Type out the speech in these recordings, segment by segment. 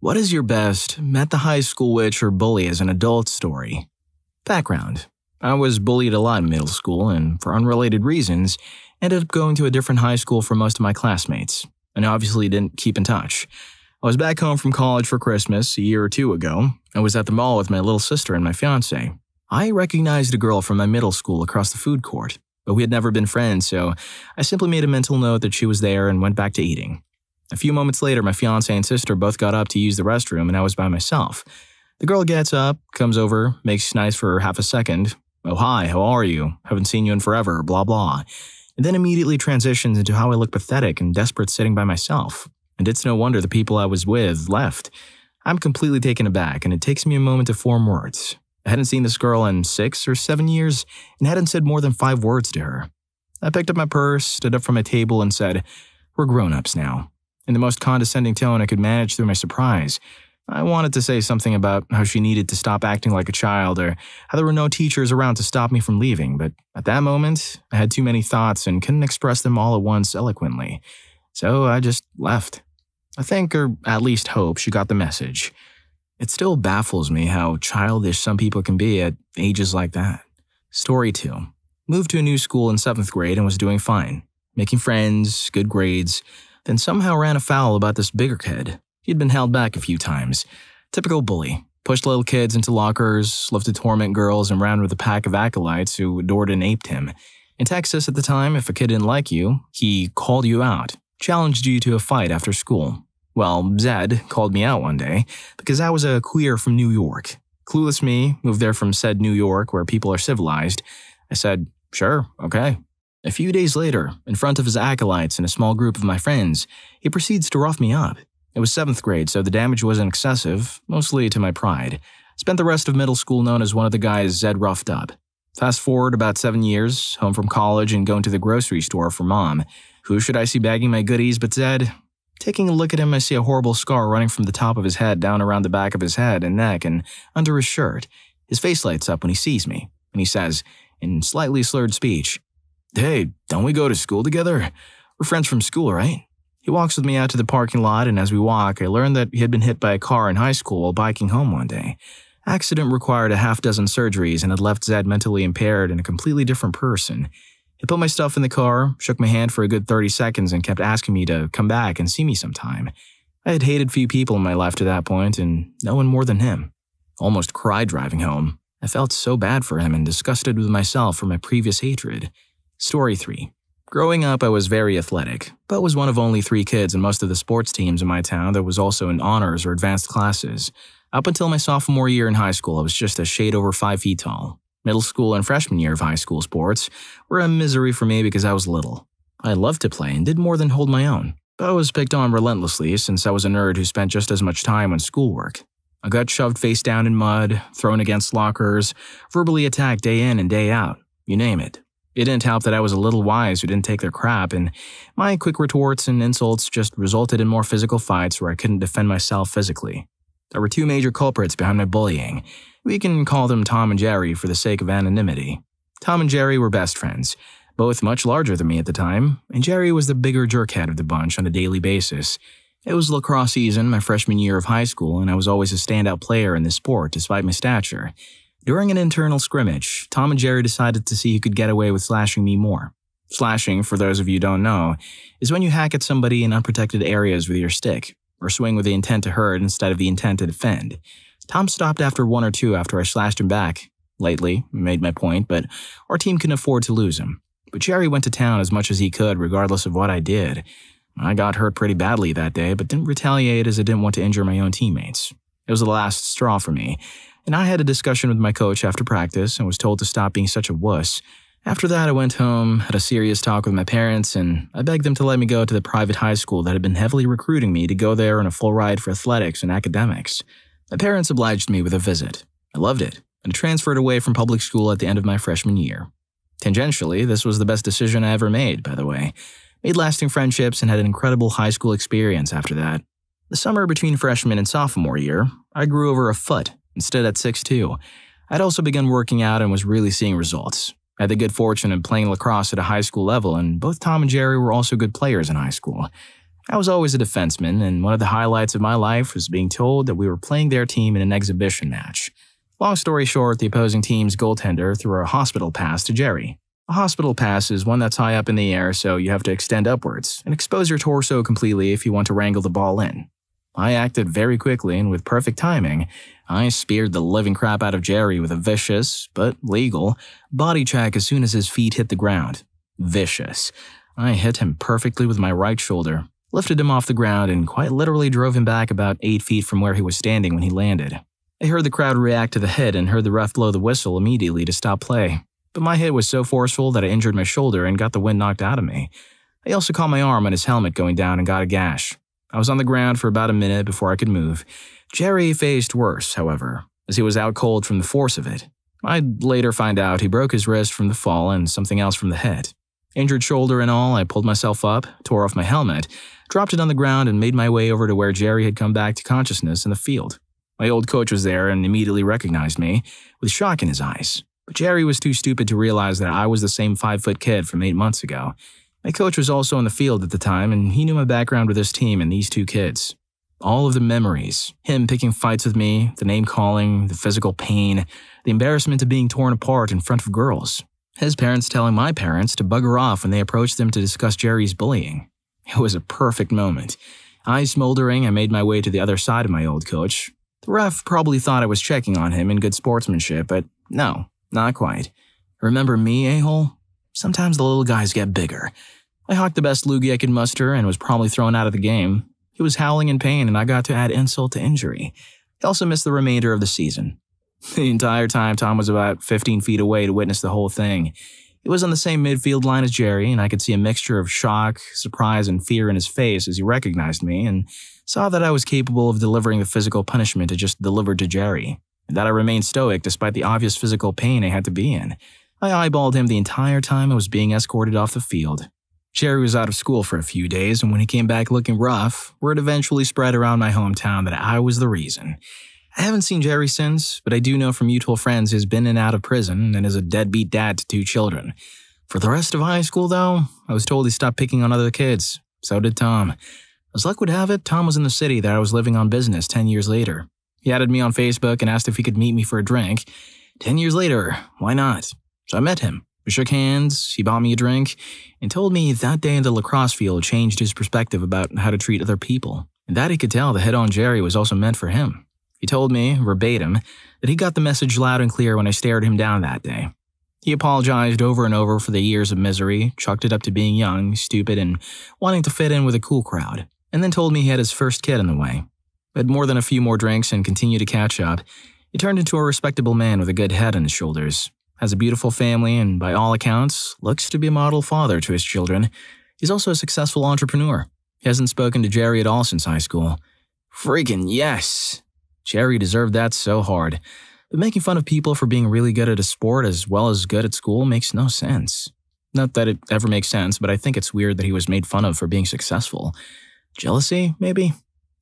What is your best met the high school witch or bully as an adult story? Background. I was bullied a lot in middle school and, for unrelated reasons, ended up going to a different high school for most of my classmates, and obviously didn't keep in touch. I was back home from college for Christmas a year or two ago. I was at the mall with my little sister and my fiancé. I recognized a girl from my middle school across the food court, but we had never been friends, so I simply made a mental note that she was there and went back to eating. A few moments later, my fiancé and sister both got up to use the restroom, and I was by myself. The girl gets up, comes over, makes nice for half a second. "Oh, hi, how are you? Haven't seen you in forever, blah blah." And then immediately transitions into how I look pathetic and desperate sitting by myself. And it's no wonder the people I was with left. I'm completely taken aback, and it takes me a moment to form words. I hadn't seen this girl in 6 or 7 years and hadn't said more than 5 words to her. I picked up my purse, stood up from my table, and said, "We're grown-ups now." In the most condescending tone I could manage through my surprise. I wanted to say something about how she needed to stop acting like a child or how there were no teachers around to stop me from leaving, but at that moment, I had too many thoughts and couldn't express them all at once eloquently. So I just left. I think, or at least hope, she got the message. It still baffles me how childish some people can be at ages like that. Story 2. Moved to a new school in 7th grade and was doing fine. Making friends, good grades, then somehow ran afoul about this bigger kid. He'd been held back a few times. Typical bully. Pushed little kids into lockers, loved to torment girls, and ran with a pack of acolytes who adored and aped him. In Texas at the time, if a kid didn't like you, he called you out, challenged you to a fight after school. Well, Zed called me out one day because I was a queer from New York. Clueless me, moved there from said New York where people are civilized. I said, "Sure, okay." A few days later, in front of his acolytes and a small group of my friends, he proceeds to rough me up. It was 7th grade, so the damage wasn't excessive, mostly to my pride. Spent the rest of middle school known as one of the guys Zed roughed up. Fast forward about 7 years, home from college and going to the grocery store for mom. Who should I see bagging my goodies but Zed? Taking a look at him, I see a horrible scar running from the top of his head down around the back of his head and neck and under his shirt. His face lights up when he sees me, and he says, in slightly slurred speech, "Hey, don't we go to school together? We're friends from school, right?" He walks with me out to the parking lot, and as we walk, I learn that he had been hit by a car in high school while biking home one day. Accident required a half-dozen surgeries and had left Zed mentally impaired and a completely different person. He put my stuff in the car, shook my hand for a good 30 seconds, and kept asking me to come back and see me sometime. I had hated few people in my life to that point, and no one more than him. Almost cried driving home. I felt so bad for him and disgusted with myself for my previous hatred. Story 3. Growing up, I was very athletic, but was one of only 3 kids in most of the sports teams in my town that was also in honors or advanced classes. Up until my sophomore year in high school, I was just a shade over 5 feet tall. Middle school and freshman year of high school sports were a misery for me because I was little. I loved to play and did more than hold my own, but I was picked on relentlessly since I was a nerd who spent just as much time on schoolwork. I got shoved face down in mud, thrown against lockers, verbally attacked day in and day out, you name it. It didn't help that I was a little wise who didn't take their crap, and my quick retorts and insults just resulted in more physical fights where I couldn't defend myself physically. There were 2 major culprits behind my bullying. We can call them Tom and Jerry for the sake of anonymity. Tom and Jerry were best friends, both much larger than me at the time, and Jerry was the bigger jerkhead of the bunch on a daily basis. It was lacrosse season my freshman year of high school, and I was always a standout player in this sport despite my stature. During an internal scrimmage, Tom and Jerry decided to see who could get away with slashing me more. Slashing, for those of you who don't know, is when you hack at somebody in unprotected areas with your stick, or swing with the intent to hurt instead of the intent to defend. Tom stopped after 1 or 2 after I slashed him back. Lately, made my point, but our team couldn't afford to lose him. But Jerry went to town as much as he could regardless of what I did. I got hurt pretty badly that day, but didn't retaliate as I didn't want to injure my own teammates. It was the last straw for me, and I had a discussion with my coach after practice and was told to stop being such a wuss. After that, I went home, had a serious talk with my parents, and I begged them to let me go to the private high school that had been heavily recruiting me to go there on a full ride for athletics and academics. My parents obliged me with a visit. I loved it, and transferred away from public school at the end of my freshman year. Tangentially, this was the best decision I ever made, by the way. Made lasting friendships and had an incredible high school experience after that. The summer between freshman and sophomore year, I grew over a foot and stood at 6'2". I'd also begun working out and was really seeing results. I had the good fortune of playing lacrosse at a high school level, and both Tom and Jerry were also good players in high school. I was always a defenseman, and one of the highlights of my life was being told that we were playing their team in an exhibition match. Long story short, the opposing team's goaltender threw a hospital pass to Jerry. A hospital pass is one that's high up in the air, so you have to extend upwards and expose your torso completely if you want to wrangle the ball in. I acted very quickly, and with perfect timing, I speared the living crap out of Jerry with a vicious, but legal, body check as soon as his feet hit the ground. Vicious. I hit him perfectly with my right shoulder, lifted him off the ground, and quite literally drove him back about 8 feet from where he was standing when he landed. I heard the crowd react to the hit and heard the ref blow the whistle immediately to stop play. But my hit was so forceful that I injured my shoulder and got the wind knocked out of me. I also caught my arm on his helmet going down and got a gash. I was on the ground for about a minute before I could move. Jerry faced worse, however, as he was out cold from the force of it. I'd later find out he broke his wrist from the fall and something else from the hit. Injured shoulder and all, I pulled myself up, tore off my helmet, dropped it on the ground, and made my way over to where Jerry had come back to consciousness in the field. My old coach was there and immediately recognized me, with shock in his eyes. But Jerry was too stupid to realize that I was the same 5-foot kid from 8 months ago. My coach was also in the field at the time, and he knew my background with this team and these 2 kids. All of the memories, him picking fights with me, the name-calling, the physical pain, the embarrassment of being torn apart in front of girls. His parents telling my parents to bugger off when they approached them to discuss Jerry's bullying. It was a perfect moment. Eyes smoldering, I made my way to the other side of my old coach. The ref probably thought I was checking on him in good sportsmanship, but no, not quite. Remember me, a-hole? Sometimes the little guys get bigger. I hawked the best loogie I could muster and was probably thrown out of the game. He was howling in pain, and I got to add insult to injury. He also missed the remainder of the season. The entire time, Tom was about 15 feet away to witness the whole thing. He was on the same midfield line as Jerry, and I could see a mixture of shock, surprise, and fear in his face as he recognized me and saw that I was capable of delivering the physical punishment I just delivered to Jerry, and that I remained stoic despite the obvious physical pain I had to be in. I eyeballed him the entire time I was being escorted off the field. Jerry was out of school for a few days, and when he came back looking rough, word eventually spread around my hometown that I was the reason. I haven't seen Jerry since, but I do know from mutual friends he's been in and out of prison and is a deadbeat dad to 2 children. For the rest of high school, though, I was told he stopped picking on other kids. So did Tom. As luck would have it, Tom was in the city that I was living on business 10 years later. He added me on Facebook and asked if he could meet me for a drink. 10 years later, why not? So I met him. We shook hands, he bought me a drink, and told me that day in the lacrosse field changed his perspective about how to treat other people, and that he could tell the hit on Jerry was also meant for him. He told me, verbatim, that he got the message loud and clear when I stared him down that day. He apologized over and over for the years of misery, chalked it up to being young, stupid, and wanting to fit in with a cool crowd, and then told me he had his first kid in the way. But more than a few more drinks and continued to catch up, he turned into a respectable man with a good head on his shoulders. Has a beautiful family and, by all accounts, looks to be a model father to his children. He's also a successful entrepreneur. He hasn't spoken to Jerry at all since high school. Freaking yes! Jerry deserved that so hard. But making fun of people for being really good at a sport as well as good at school makes no sense. Not that it ever makes sense, but I think it's weird that he was made fun of for being successful. Jealousy, maybe?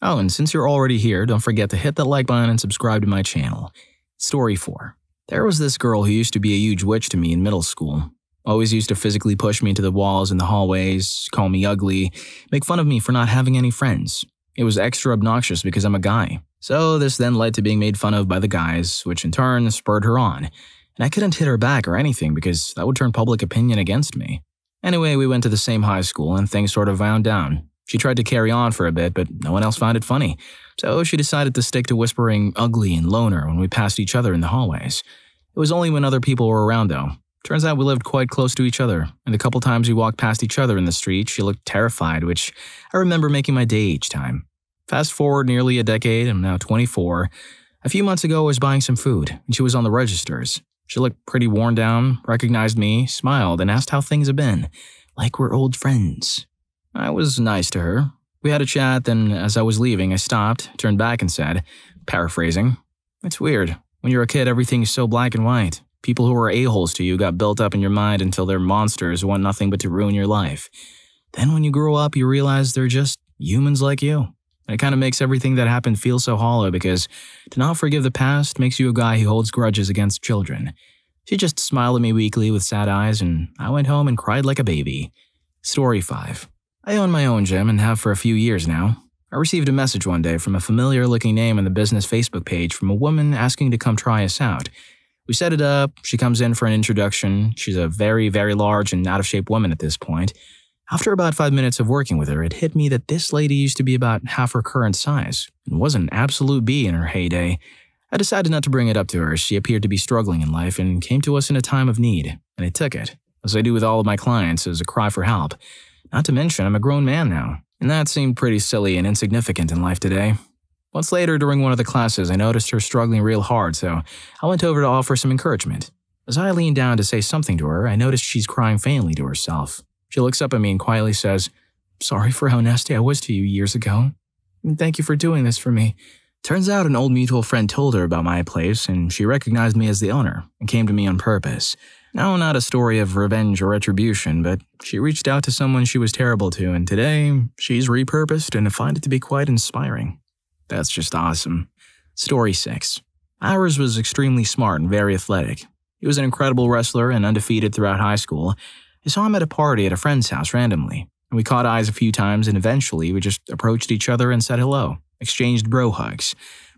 Oh, and since you're already here, don't forget to hit that like button and subscribe to my channel. Story 4. There was this girl who used to be a huge witch to me in middle school. Always used to physically push me into the walls in the hallways, call me ugly, make fun of me for not having any friends. It was extra obnoxious because I'm a guy. So this then led to being made fun of by the guys, which in turn spurred her on. And I couldn't hit her back or anything because that would turn public opinion against me. Anyway, we went to the same high school and things sort of wound down. She tried to carry on for a bit, but no one else found it funny. So she decided to stick to whispering ugly and loner when we passed each other in the hallways. It was only when other people were around, though. Turns out we lived quite close to each other, and a couple times we walked past each other in the street, she looked terrified, which I remember making my day each time. Fast forward nearly a decade, I'm now 24. A few months ago, I was buying some food, and she was on the registers. She looked pretty worn down, recognized me, smiled, and asked how things have been, like we're old friends. I was nice to her. We had a chat, then as I was leaving, I stopped, turned back and said, paraphrasing, "It's weird. When you're a kid, everything's so black and white. People who are a-holes to you got built up in your mind until they're monsters who want nothing but to ruin your life. Then when you grow up, you realize they're just humans like you. And it kind of makes everything that happened feel so hollow because to not forgive the past makes you a guy who holds grudges against children." She just smiled at me weakly with sad eyes, and I went home and cried like a baby. Story 5. I own my own gym and have for a few years now. I received a message one day from a familiar-looking name on the business Facebook page from a woman asking to come try us out. We set it up, she comes in for an introduction. She's a very, very large and out-of-shape woman at this point. After about 5 minutes of working with her, it hit me that this lady used to be about half her current size and was an absolute bee in her heyday. I decided not to bring it up to her as she appeared to be struggling in life and came to us in a time of need, and I took it, as I do with all of my clients, as a cry for help. Not to mention, I'm a grown man now, and that seemed pretty silly and insignificant in life today. Once later, during one of the classes, I noticed her struggling real hard, so I went over to offer some encouragement. As I leaned down to say something to her, I noticed she's crying faintly to herself. She looks up at me and quietly says, "Sorry for how nasty I was to you years ago. And thank you for doing this for me." Turns out an old mutual friend told her about my place, and she recognized me as the owner and came to me on purpose. Now, not a story of revenge or retribution, but she reached out to someone she was terrible to, and today, she's repurposed, and I find it to be quite inspiring. That's just awesome. Story 6. Ours was extremely smart and very athletic. He was an incredible wrestler and undefeated throughout high school. I saw him at a party at a friend's house randomly, and we caught eyes a few times, and eventually we just approached each other and said hello, exchanged bro hugs.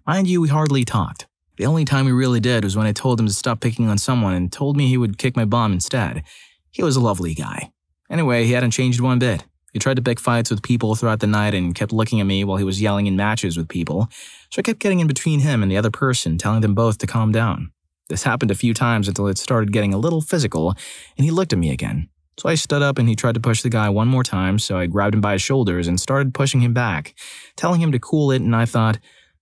Mind you, we hardly talked. The only time we really did was when I told him to stop picking on someone and told me he would kick my bum instead. He was a lovely guy. Anyway, he hadn't changed one bit. He tried to pick fights with people throughout the night and kept looking at me while he was yelling in matches with people, so I kept getting in between him and the other person, telling them both to calm down. This happened a few times until it started getting a little physical, and he looked at me again. So I stood up and he tried to push the guy one more time, so I grabbed him by his shoulders and started pushing him back, telling him to cool it, and I thought,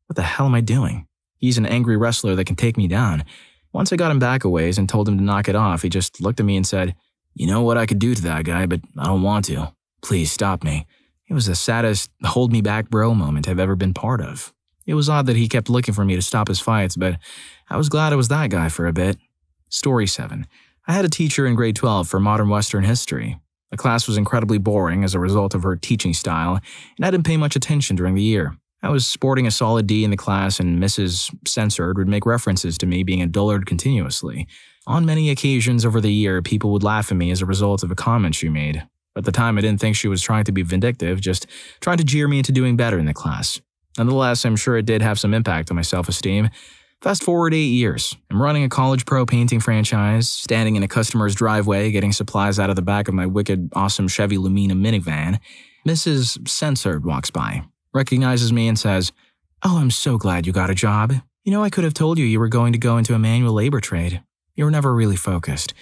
what the hell am I doing? He's an angry wrestler that can take me down. Once I got him back a ways and told him to knock it off, he just looked at me and said, "You know what I could do to that guy, but I don't want to. Please stop me." It was the saddest hold me back bro moment I've ever been part of. It was odd that he kept looking for me to stop his fights, but I was glad I was that guy for a bit. Story 7. I had a teacher in grade 12 for modern Western history. The class was incredibly boring as a result of her teaching style, and I didn't pay much attention during the year. I was sporting a solid D in the class, and Mrs. Censored would make references to me being a dullard continuously. On many occasions over the year, people would laugh at me as a result of a comment she made. At the time, I didn't think she was trying to be vindictive, just trying to jeer me into doing better in the class. Nonetheless, I'm sure it did have some impact on my self-esteem. Fast forward 8 years. I'm running a college pro painting franchise, standing in a customer's driveway, getting supplies out of the back of my wicked, awesome Chevy Lumina minivan. Mrs. Censored walks by, recognizes me and says, "Oh, I'm so glad you got a job. You know, I could have told you were going to go into a manual labor trade. You were never really focused."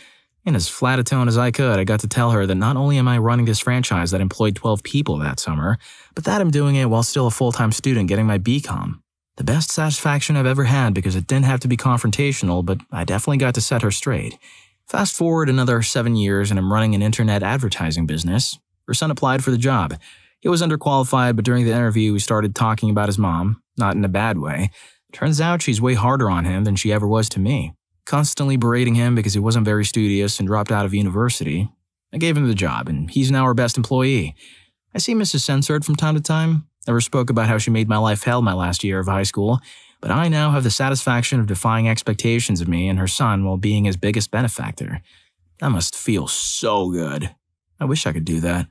In as flat a tone as I could, I got to tell her that not only am I running this franchise that employed 12 people that summer, but that I'm doing it while still a full-time student getting my BCom. The best satisfaction I've ever had because it didn't have to be confrontational, but I definitely got to set her straight. Fast forward another 7 years and I'm running an internet advertising business. Her son applied for the job. He was underqualified, but during the interview we started talking about his mom, not in a bad way. Turns out she's way harder on him than she ever was to me, constantly berating him because he wasn't very studious and dropped out of university. I gave him the job, and he's now our best employee. I see Mrs. Censored from time to time. Never spoke about how she made my life hell my last year of high school, but I now have the satisfaction of defying expectations of me and her son while being his biggest benefactor. That must feel so good. I wish I could do that.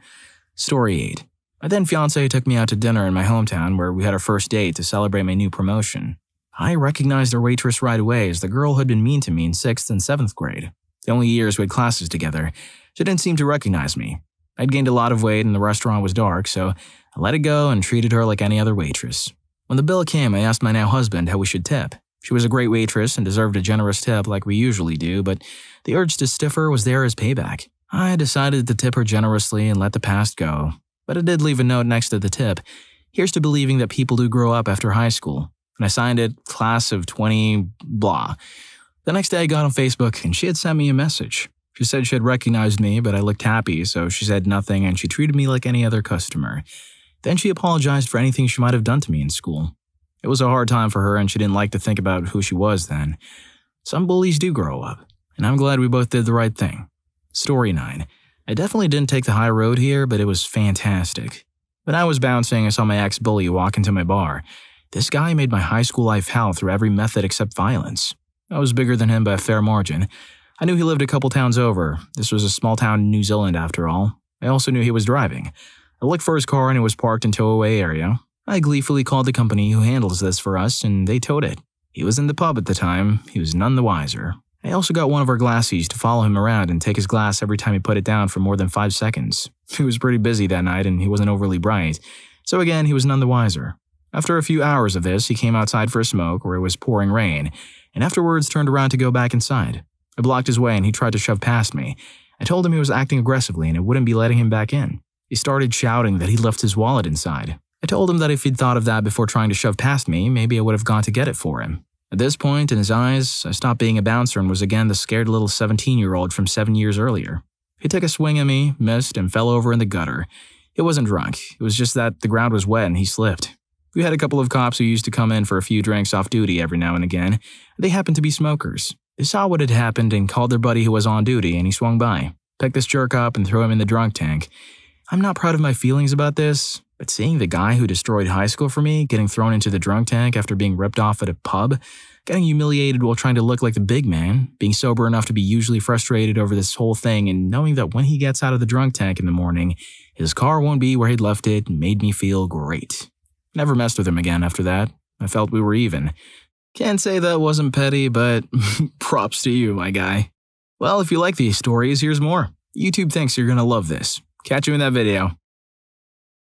Story 8. My then fiancé took me out to dinner in my hometown where we had our first date to celebrate my new promotion. I recognized our waitress right away as the girl who had been mean to me in 6th and 7th grade. The only years we had classes together. She didn't seem to recognize me. I'd gained a lot of weight and the restaurant was dark, so I let it go and treated her like any other waitress. When the bill came, I asked my now husband how we should tip. She was a great waitress and deserved a generous tip like we usually do, but the urge to stiff her was there as payback. I decided to tip her generously and let the past go, but I did leave a note next to the tip. Here's to believing that people do grow up after high school. And I signed it, class of 20, blah. The next day I got on Facebook and she had sent me a message. She said she had recognized me, but I looked happy, so she said nothing and she treated me like any other customer. Then she apologized for anything she might have done to me in school. It was a hard time for her and she didn't like to think about who she was then. Some bullies do grow up, and I'm glad we both did the right thing. Story 9. I definitely didn't take the high road here, but it was fantastic. When I was bouncing, I saw my ex-bully walk into my bar. This guy made my high school life hell through every method except violence. I was bigger than him by a fair margin. I knew he lived a couple towns over. This was a small town in New Zealand after all. I also knew he was driving. I looked for his car and it was parked in towaway area. I gleefully called the company who handles this for us and they towed it. He was in the pub at the time. He was none the wiser. I also got one of our glassies to follow him around and take his glass every time he put it down for more than 5 seconds. He was pretty busy that night and he wasn't overly bright. So again, he was none the wiser. After a few hours of this, he came outside for a smoke where it was pouring rain, and afterwards turned around to go back inside. I blocked his way and he tried to shove past me. I told him he was acting aggressively and it wouldn't be letting him back in. He started shouting that he left his wallet inside. I told him that if he'd thought of that before trying to shove past me, maybe I would have gone to get it for him. At this point, in his eyes, I stopped being a bouncer and was again the scared little 17-year-old from 7 years earlier. He took a swing at me, missed, and fell over in the gutter. He wasn't drunk. It was just that the ground was wet and he slipped. We had a couple of cops who used to come in for a few drinks off duty every now and again. They happened to be smokers. They saw what had happened and called their buddy who was on duty, and he swung by, picked this jerk up, and threw him in the drunk tank. I'm not proud of my feelings about this, but seeing the guy who destroyed high school for me getting thrown into the drunk tank after being ripped off at a pub, getting humiliated while trying to look like the big man, being sober enough to be usually frustrated over this whole thing, and knowing that when he gets out of the drunk tank in the morning, his car won't be where he'd left it, made me feel great. Never messed with him again after that. I felt we were even. Can't say that wasn't petty, but props to you, my guy. Well, if you like these stories, here's more. YouTube thinks you're gonna love this. Catch you in that video.